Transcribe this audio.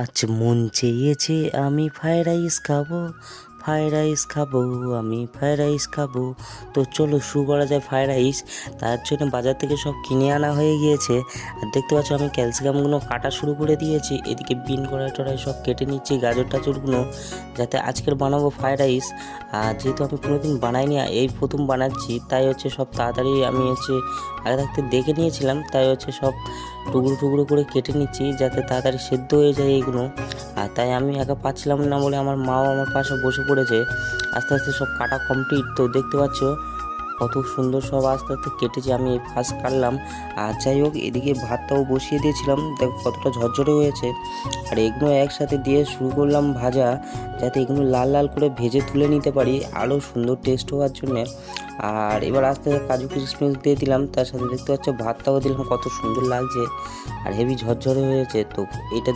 আজ মন চেয়েছে আমি ফ্রাইড রাইস খাবো, ফ্রাইড রাইস খাবো, আমি ফ্রাইড রাইস খাবো। তো চলো শুরু করা যায় ফ্রাইড রাইস। তার জন্য বাজার থেকে সব কিনে আনা হয়ে গিয়েছে। আর দেখতে পাচ্ছ আমি ক্যালসিয়ামগুলো কাটা শুরু করে দিয়েছি। এদিকে বিন কড়াই টড়াই সব কেটে নিচ্ছি, গাজর টাজরগুলো, যাতে আজকের বানাবো ফ্রাইড রাইস। আর যেহেতু আমি কোনোদিন বানাইনি, এই প্রথম বানাচ্ছি, তাই হচ্ছে সব তাড়াতাড়ি আমি আগে থাকতে দেখে নিয়েছিলাম, তাই সব টুকরো টুকরো করে কেটে নিচ্ছি যাতে তাড়াতাড়ি সেদ্ধ হয়ে যায় এইগুলো। আর তাই আমি একা পাচ্ছিলাম না বলে আমার মাও আমার পাশে বসে পড়েছে। আস্তে আস্তে সব কাটা কমপ্লিট। তো দেখতে পাচ্ছ কত সুন্দর সব আস্তে আস্তে কেটেছি, আমি ফার্স্ট কাটলাম। আর যাই হোক, এদিকে ভাতটাও বসিয়ে দিয়েছিলাম, দেখো কতটা ঝরঝরে হয়েছে। আর এগুলো একসাথে দিয়ে শুরু করলাম ভাজা, যাতে এগুলো লাল লাল করে ভেজে তুলে নিতে পারি আরও সুন্দর টেস্ট হওয়ার জন্যে। আর এবার আস্তে আস্তে কাজু কিশমিশ দিয়ে দিলাম, তার সাথে দেখতে পাচ্ছ ভাতটাও দিলাম, কত সুন্দর লাগছে আর হেভি ঝরঝরে হয়েছে। তো এইটা